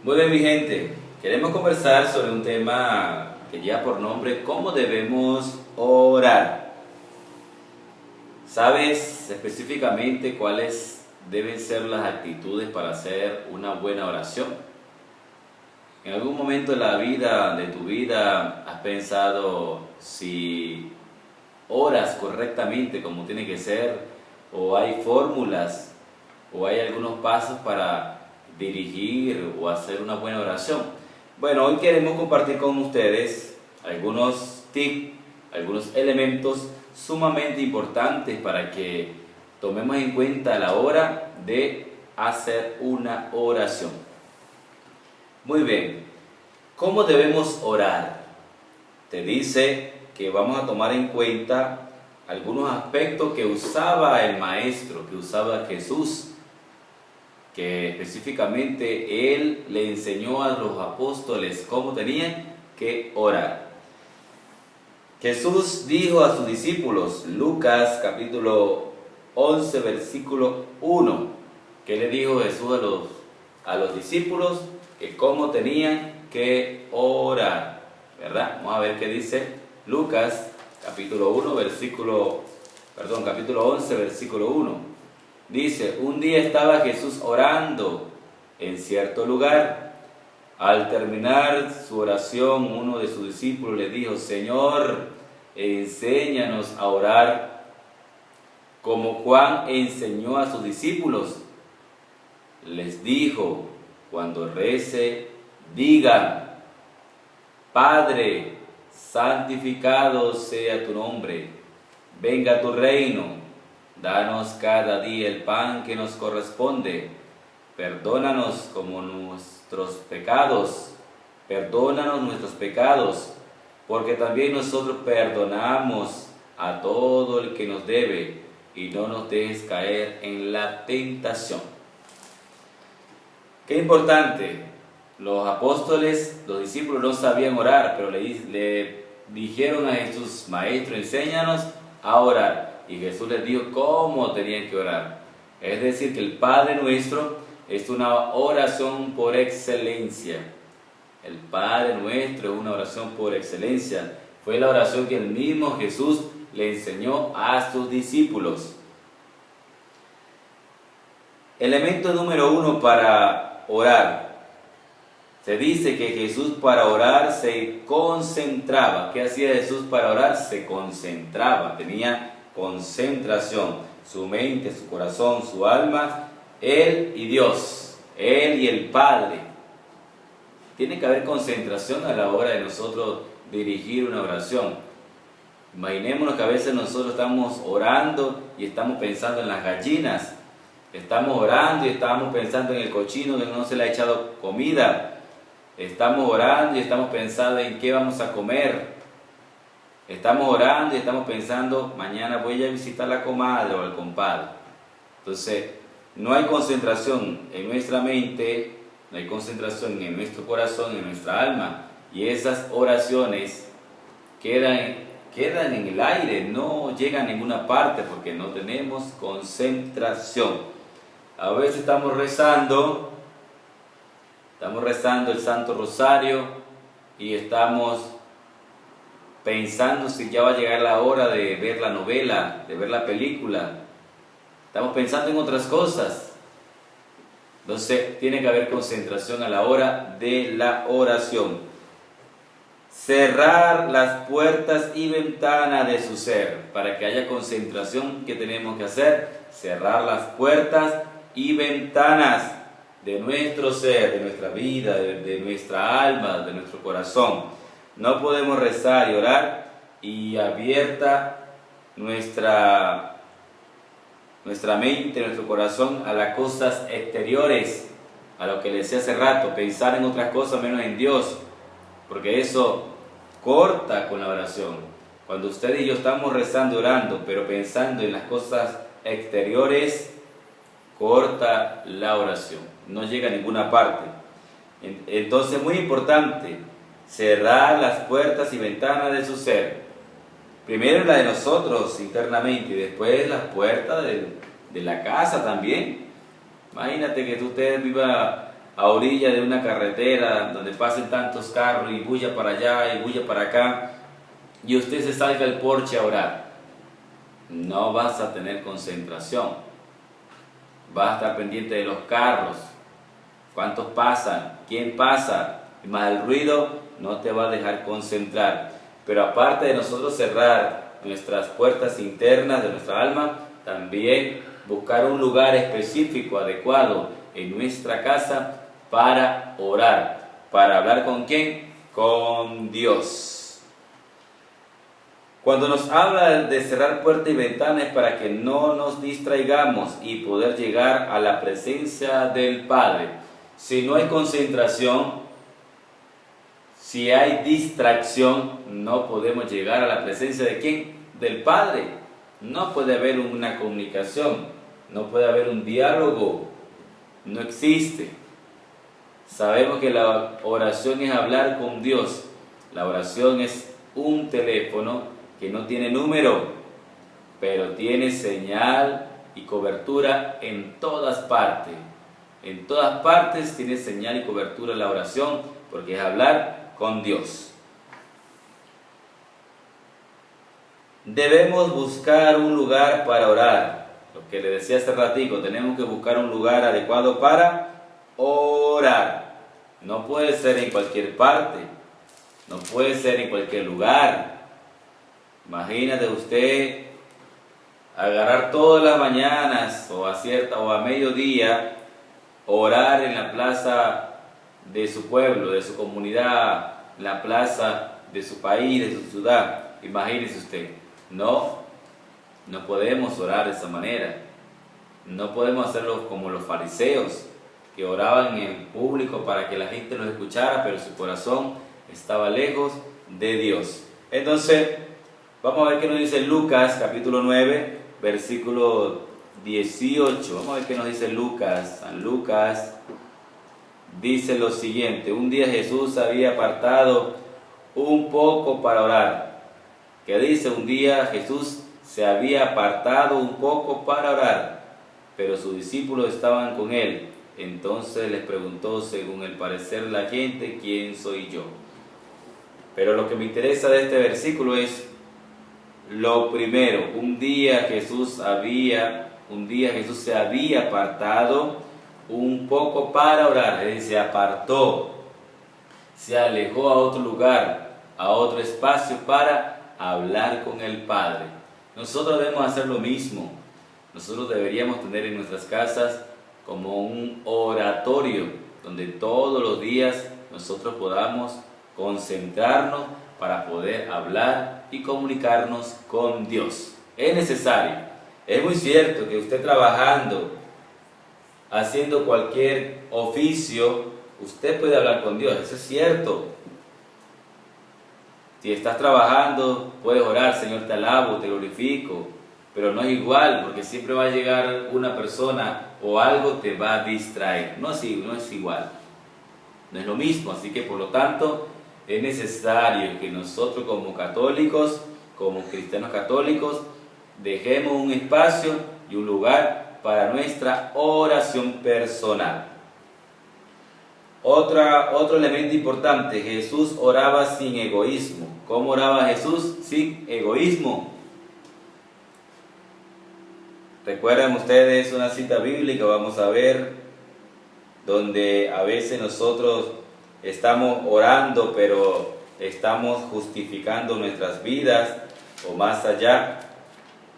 Muy bien, mi gente, queremos conversar sobre un tema que lleva por nombre ¿cómo debemos orar? ¿Sabes específicamente cuáles deben ser las actitudes para hacer una buena oración? ¿En algún momento de tu vida, has pensado si oras correctamente como tiene que ser? ¿O hay fórmulas? ¿O hay algunos pasos para dirigir o hacer una buena oración? Bueno, hoy queremos compartir con ustedes algunos tips, algunos elementos sumamente importantes para que tomemos en cuenta a la hora de hacer una oración. Muy bien, ¿cómo debemos orar? Te dice que vamos a tomar en cuenta algunos aspectos que usaba el Maestro, que usaba Jesús, que específicamente Él le enseñó a los apóstoles cómo tenían que orar. Jesús dijo a sus discípulos, Lucas capítulo 11, versículo 1, que le dijo Jesús a los discípulos que cómo tenían que orar, ¿verdad? Vamos a ver qué dice Lucas capítulo 11, versículo 1. Dice, un día estaba Jesús orando en cierto lugar. Al terminar su oración, uno de sus discípulos le dijo, Señor, enséñanos a orar como Juan enseñó a sus discípulos. Les dijo, cuando rece, digan, Padre, santificado sea tu nombre, venga tu reino, danos cada día el pan que nos corresponde, perdónanos nuestros pecados, porque también nosotros perdonamos a todo el que nos debe, y no nos dejes caer en la tentación. Qué importante, los apóstoles, los discípulos no sabían orar, pero le dijeron a Jesús, Maestro, enséñanos a orar. Y Jesús les dijo cómo tenían que orar. Es decir, que el Padre Nuestro es una oración por excelencia. El Padre Nuestro es una oración por excelencia. Fue la oración que el mismo Jesús le enseñó a sus discípulos. Elemento número 1 para orar. Se dice que Jesús para orar se concentraba. ¿Qué hacía Jesús para orar? Se concentraba, tenía concentración, su mente, su corazón, su alma, Él y Dios, Él y el Padre. Tiene que haber concentración a la hora de nosotros dirigir una oración. Imaginémonos que a veces nosotros estamos orando y estamos pensando en las gallinas, estamos orando y estamos pensando en el cochino que no se le ha echado comida, estamos orando y estamos pensando en qué vamos a comer. Estamos orando y estamos pensando, mañana voy a visitar a la comadre o al compadre. Entonces, no hay concentración en nuestra mente, no hay concentración en nuestro corazón, en nuestra alma. Y esas oraciones quedan en el aire, no llegan a ninguna parte porque no tenemos concentración. A veces estamos rezando el Santo Rosario y estamos pensando si ya va a llegar la hora de ver la novela, de ver la película. Estamos pensando en otras cosas. Entonces, tiene que haber concentración a la hora de la oración. Cerrar las puertas y ventanas de su ser. Para que haya concentración, ¿qué tenemos que hacer? Cerrar las puertas y ventanas de nuestro ser, de nuestra vida, de nuestra alma, de nuestro corazón. No podemos rezar y orar y abierta nuestra mente, nuestro corazón a las cosas exteriores, a lo que les decía hace rato, pensar en otras cosas menos en Dios, porque eso corta con la oración. Cuando usted y yo estamos rezando y orando, pero pensando en las cosas exteriores, corta la oración, no llega a ninguna parte. Entonces, muy importante, cerrar las puertas y ventanas de su ser. Primero la de nosotros internamente y después las puertas de la casa también. Imagínate que usted viva a orilla de una carretera donde pasen tantos carros y bulla para allá y bulla para acá, y usted se salga al porche a orar, no vas a tener concentración. Vas a estar pendiente de los carros, cuántos pasan, quién pasa, y más el ruido no te va a dejar concentrar. Pero aparte de nosotros cerrar nuestras puertas internas de nuestra alma, también buscar un lugar específico, adecuado en nuestra casa para orar. ¿Para hablar con quién? Con Dios. Cuando nos habla de cerrar puertas y ventanas es para que no nos distraigamos y poder llegar a la presencia del Padre. Si no hay concentración, si hay distracción, no podemos llegar a la presencia de ¿quién? Del Padre. No puede haber una comunicación, no puede haber un diálogo, no existe. Sabemos que la oración es hablar con Dios. La oración es un teléfono que no tiene número, pero tiene señal y cobertura en todas partes. En todas partes tiene señal y cobertura la oración, porque es hablar con Dios. Debemos buscar un lugar para orar. Lo que le decía hace ratico, tenemos que buscar un lugar adecuado para orar. No puede ser en cualquier parte, no puede ser en cualquier lugar. Imagínate usted agarrar todas las mañanas o a mediodía, orar en la plaza de su pueblo, de su comunidad, la plaza de su país, de su ciudad. Imagínese usted. No podemos orar de esa manera. No podemos hacerlo como los fariseos, que oraban en público para que la gente los escuchara, pero su corazón estaba lejos de Dios. Entonces, vamos a ver qué nos dice Lucas, capítulo 9, versículo 18. Vamos a ver qué nos dice Lucas. San Lucas dice lo siguiente: un día Jesús había apartado un poco para orar. ¿Qué dice? Un día Jesús se había apartado un poco para orar, pero sus discípulos estaban con él. Entonces les preguntó, según el parecer de la gente, ¿quién soy yo? Pero lo que me interesa de este versículo es lo primero. Un día Jesús se había apartado un poco para orar. Él se apartó, se alejó a otro lugar, a otro espacio para hablar con el Padre. Nosotros debemos hacer lo mismo. Nosotros deberíamos tener en nuestras casas como un oratorio donde todos los días nosotros podamos concentrarnos para poder hablar y comunicarnos con Dios. Es necesario. Es muy cierto que usted trabajando, haciendo cualquier oficio, usted puede hablar con Dios. Eso es cierto. Si estás trabajando, puedes orar: Señor, te alabo, te glorifico. Pero no es igual, porque siempre va a llegar una persona o algo te va a distraer. No es igual. No es lo mismo. Así que por lo tanto es necesario que nosotros como católicos, como cristianos católicos, dejemos un espacio y un lugar para nuestra oración personal. Otro elemento importante: Jesús oraba sin egoísmo. ¿Cómo oraba Jesús? Sin egoísmo. Recuerden ustedes una cita bíblica, vamos a ver, donde a veces nosotros estamos orando, pero estamos justificando nuestras vidas, o más allá,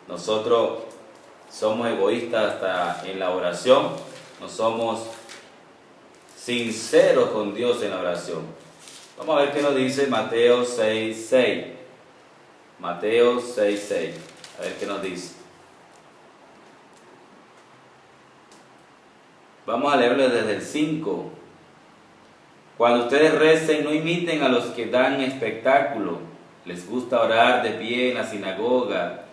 nosotros somos egoístas hasta en la oración, no somos sinceros con Dios en la oración. Vamos a ver qué nos dice Mateo 6:6. Mateo 6:6. A ver qué nos dice. Vamos a leerlo desde el 5. Cuando ustedes recen, no imiten a los que dan espectáculo. Les gusta orar de pie en la sinagoga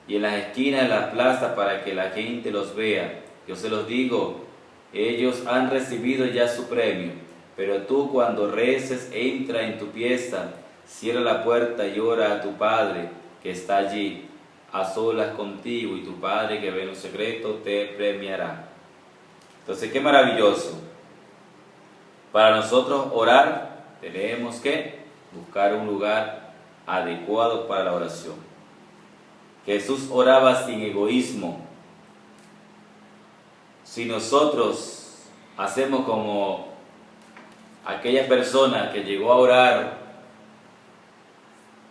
y en las esquinas de las plazas para que la gente los vea. Yo se los digo, ellos han recibido ya su premio. Pero tú, cuando reces, entra en tu pieza, cierra la puerta y ora a tu Padre que está allí, a solas contigo, y tu Padre que ve en lo secreto te premiará. Entonces, qué maravilloso. Para nosotros orar, tenemos que buscar un lugar adecuado para la oración. Jesús oraba sin egoísmo. Si nosotros hacemos como aquella persona que llegó a orar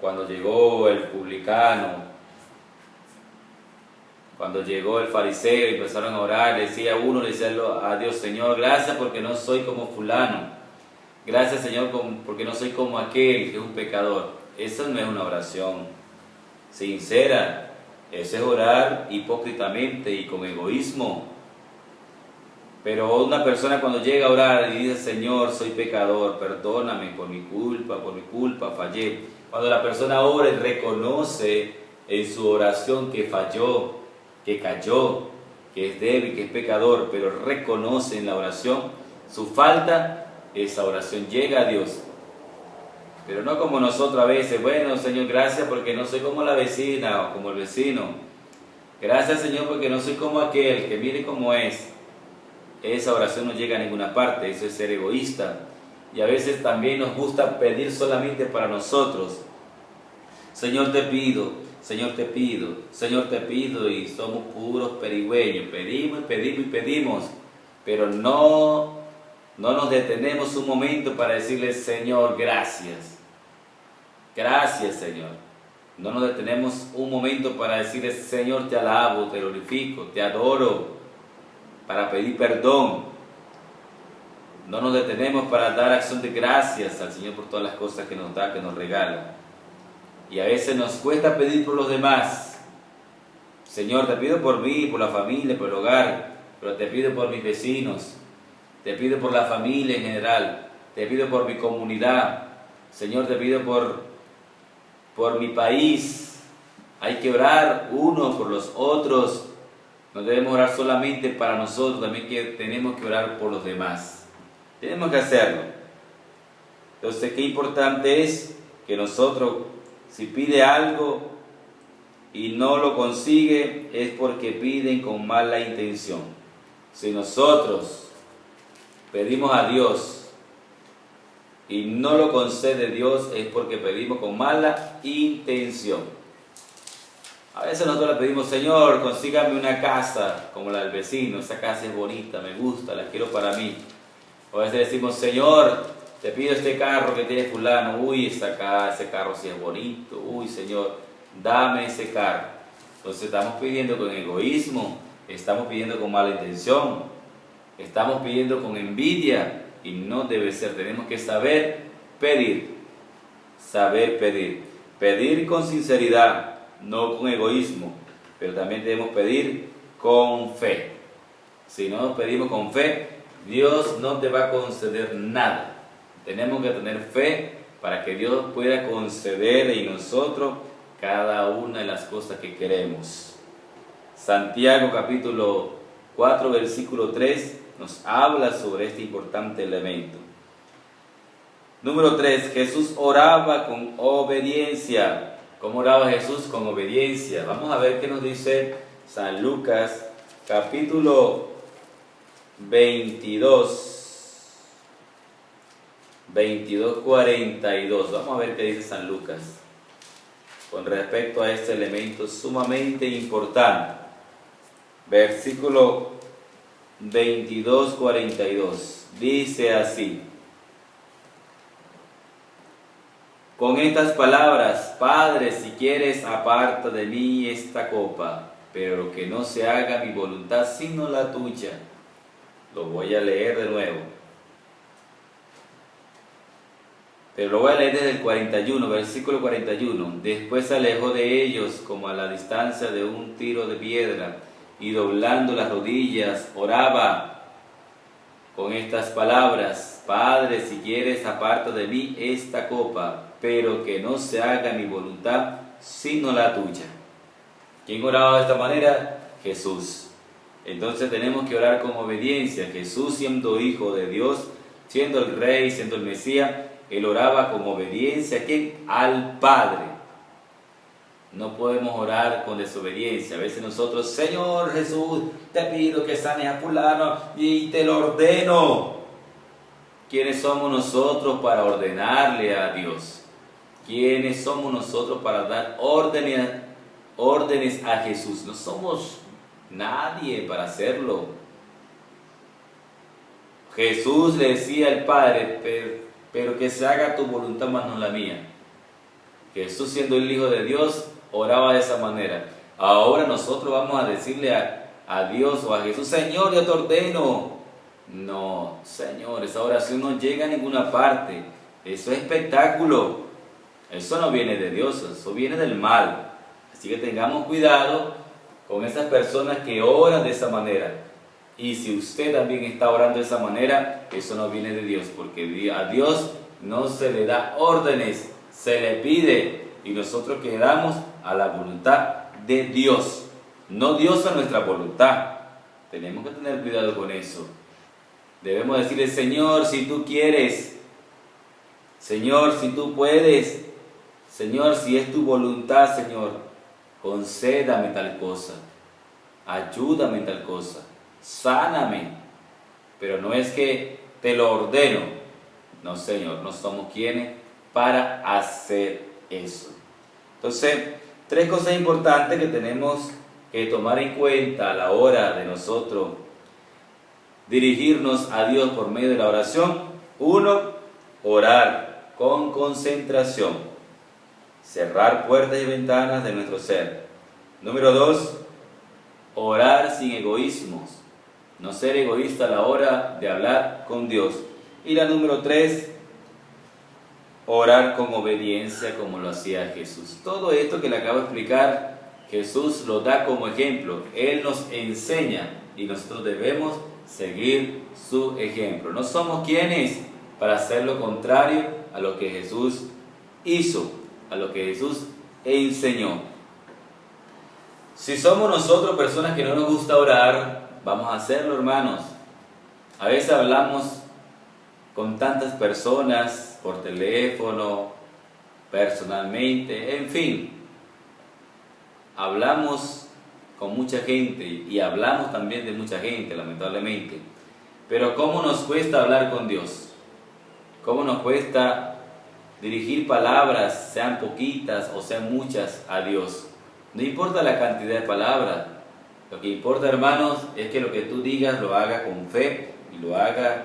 cuando llegó el publicano, cuando llegó el fariseo y empezaron a orar, le decía a Dios: Señor, gracias porque no soy como fulano, gracias Señor porque no soy como aquel que es un pecador. Eso no es una oración sincera, eso es orar hipócritamente y con egoísmo. Pero una persona cuando llega a orar y dice: Señor, soy pecador, perdóname por mi culpa, fallé. Cuando la persona ora y reconoce en su oración que falló, que cayó, que es débil, que es pecador, pero reconoce en la oración su falta, esa oración llega a Dios. Pero no como nosotros a veces: bueno, Señor, gracias porque no soy como la vecina o como el vecino. Gracias, Señor, porque no soy como aquel, que mire cómo es. Esa oración no llega a ninguna parte, eso es ser egoísta. Y a veces también nos gusta pedir solamente para nosotros. Señor, te pido, Señor, te pido, Señor, te pido, y somos puros perigüeños. Pedimos y pedimos y pedimos, pero no nos detenemos un momento para decirle: Señor, gracias. Gracias, Señor. No nos detenemos un momento para decirle: Señor, te alabo, te glorifico, te adoro, para pedir perdón. No nos detenemos para dar acción de gracias al Señor por todas las cosas que nos da, que nos regala. Y a veces nos cuesta pedir por los demás. Señor, te pido por mí, por la familia, por el hogar, pero te pido por mis vecinos, te pido por la familia en general, te pido por mi comunidad. Señor, te pido por mi país. Hay que orar unos por los otros. No debemos orar solamente para nosotros, también tenemos que orar por los demás. Tenemos que hacerlo. Entonces, qué importante es que nosotros, si pide algo y no lo consigue, es porque piden con mala intención. Si nosotros pedimos a Dios y no lo concede Dios, es porque pedimos con mala intención. A veces nosotros le pedimos: Señor, consígame una casa como la del vecino, esa casa es bonita, me gusta, la quiero para mí. O a veces decimos: Señor, te pido este carro que tiene fulano, uy, ese carro sí es bonito, uy, Señor, dame ese carro. Entonces estamos pidiendo con egoísmo, estamos pidiendo con mala intención, estamos pidiendo con envidia, y no debe ser. Tenemos que saber pedir, pedir con sinceridad, no con egoísmo, pero también debemos pedir con fe. Si no nos pedimos con fe, Dios no te va a conceder nada. Tenemos que tener fe para que Dios pueda conceder en nosotros cada una de las cosas que queremos. Santiago capítulo 4 versículo 3 nos habla sobre este importante elemento. Número 3, Jesús oraba con obediencia. ¿Cómo oraba Jesús? Con obediencia. Vamos a ver qué nos dice San Lucas capítulo 22:42. Vamos a ver qué dice San Lucas con respecto a este elemento sumamente importante. Versículo 22:42. Dice así: con estas palabras: Padre, si quieres, aparta de mí esta copa, pero que no se haga mi voluntad sino la tuya. Lo voy a leer de nuevo. Pero lo voy a leer desde el 41, versículo 41. Después se alejó de ellos como a la distancia de un tiro de piedra, y doblando las rodillas oraba con estas palabras: Padre, si quieres, aparta de mí esta copa, pero que no se haga mi voluntad sino la tuya. ¿Quién oraba de esta manera? Jesús. Entonces tenemos que orar con obediencia. Jesús, siendo hijo de Dios, siendo el Rey, siendo el Mesías, Él oraba con obediencia. ¿A quién? Al Padre. No podemos orar con desobediencia. A veces nosotros: Señor Jesús, te pido que sanes a fulano y te lo ordeno. ¿Quiénes somos nosotros para ordenarle a Dios? ¿Quiénes somos nosotros para dar órdenes a Jesús? No somos nadie para hacerlo. Jesús le decía al Padre, pero que se haga tu voluntad más no la mía. Jesús, siendo el Hijo de Dios, oraba de esa manera. Ahora nosotros vamos a decirle a Dios o a Jesús, Señor, yo te ordeno. No, Señor, esa oración no llega a ninguna parte. Eso es espectáculo. Eso no viene de Dios, eso viene del mal. Así que tengamos cuidado con esas personas que oran de esa manera. Y si usted también está orando de esa manera, eso no viene de Dios, porque a Dios no se le da órdenes, se le pide, y nosotros quedamos a la voluntad de Dios, no Dios a nuestra voluntad. Tenemos que tener cuidado con eso. Debemos decirle, Señor, si tú quieres, Señor, si tú puedes, Señor, si es tu voluntad, Señor, concédame tal cosa, ayúdame en tal cosa, sáname. Pero no es que te lo ordeno. No, Señor, no somos quienes para hacer eso. Entonces, 3 cosas importantes que tenemos que tomar en cuenta a la hora de nosotros dirigirnos a Dios por medio de la oración. 1, orar con concentración, cerrar puertas y ventanas de nuestro ser. Número 2, orar sin egoísmos, no ser egoísta a la hora de hablar con Dios. Y la número 3, orar con obediencia como lo hacía Jesús. Todo esto que le acabo de explicar, Jesús lo da como ejemplo. Él nos enseña y nosotros debemos seguir su ejemplo. No somos quienes para hacer lo contrario a lo que Jesús hizo, a lo que Jesús enseñó. Si somos nosotros personas que no nos gusta orar, vamos a hacerlo, hermanos. A veces hablamos con tantas personas por teléfono, personalmente, en fin. Hablamos con mucha gente y hablamos también de mucha gente, lamentablemente. Pero ¿cómo nos cuesta hablar con Dios? ¿Cómo nos cuesta dirigir palabras, sean poquitas o sean muchas, a Dios? No importa la cantidad de palabras. Lo que importa, hermanos, es que lo que tú digas lo hagas con fe y lo hagas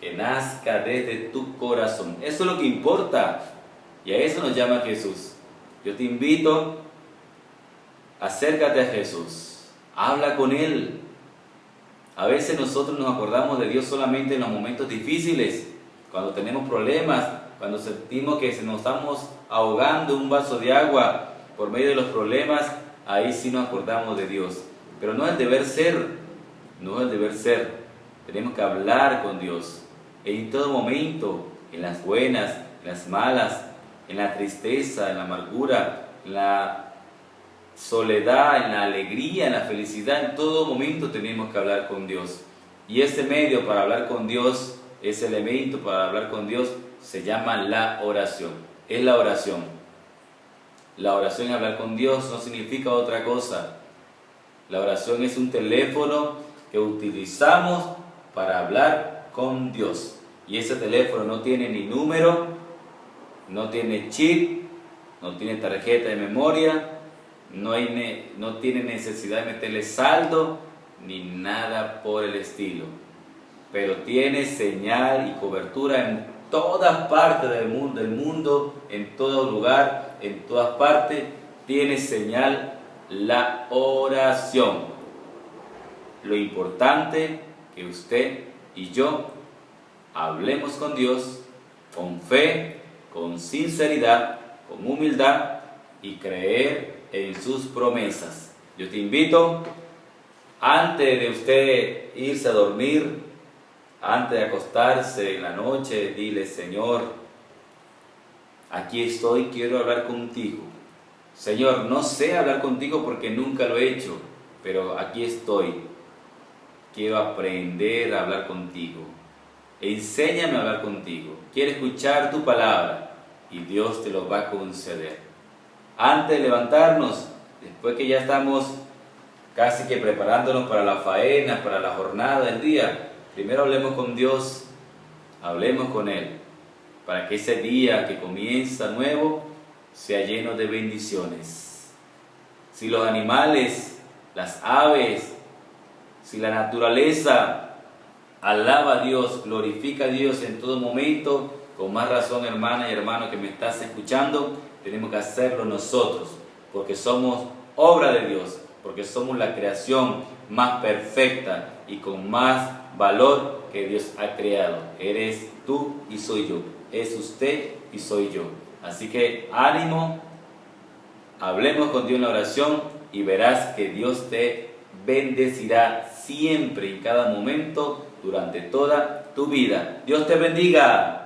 que nazca desde tu corazón. Eso es lo que importa. Y a eso nos llama Jesús. Yo te invito, acércate a Jesús. Habla con Él. A veces nosotros nos acordamos de Dios solamente en los momentos difíciles, cuando tenemos problemas, cuando sentimos que nos estamos ahogando en un vaso de agua por medio de los problemas, ahí sí nos acordamos de Dios. Pero no es el deber ser, no es el deber ser. Tenemos que hablar con Dios en todo momento, en las buenas, en las malas, en la tristeza, en la amargura, en la soledad, en la alegría, en la felicidad. En todo momento tenemos que hablar con Dios. Y ese medio para hablar con Dios, ese elemento para hablar con Dios, se llama la oración. Es la oración. La oración y hablar con Dios no significa otra cosa. La oración es un teléfono que utilizamos para hablar con Dios. Y ese teléfono no tiene ni número, no tiene chip, no tiene tarjeta de memoria, no tiene necesidad de meterle saldo, ni nada por el estilo. Pero tiene señal y cobertura en todas partes del mundo, en todo lugar, en todas partes, tiene señal la oración. Lo importante que usted y yo hablemos con Dios con fe, con sinceridad, con humildad y creer en sus promesas. Yo te invito, antes de usted irse a dormir, antes de acostarse en la noche, dile: Señor, aquí estoy, quiero hablar contigo. Señor, no sé hablar contigo porque nunca lo he hecho, pero aquí estoy. Quiero aprender a hablar contigo. Enséñame a hablar contigo. Quiero escuchar tu palabra y Dios te lo va a conceder. Antes de levantarnos, después que ya estamos casi que preparándonos para la faena, para la jornada del día, primero hablemos con Dios hablemos con Él, para que ese día que comienza nuevo sea lleno de bendiciones. Si los animales, las aves, si la naturaleza alaba a Dios, glorifica a Dios en todo momento, con más razón, hermana y hermano que me estás escuchando, tenemos que hacerlo nosotros, porque somos obra de Dios, porque somos la creación más perfecta y con más valor que Dios ha creado. Eres tú y soy yo, es usted y soy yo. Así que ánimo, hablemos con Dios en la oración y verás que Dios te bendecirá siempre, en cada momento, durante toda tu vida. Dios te bendiga.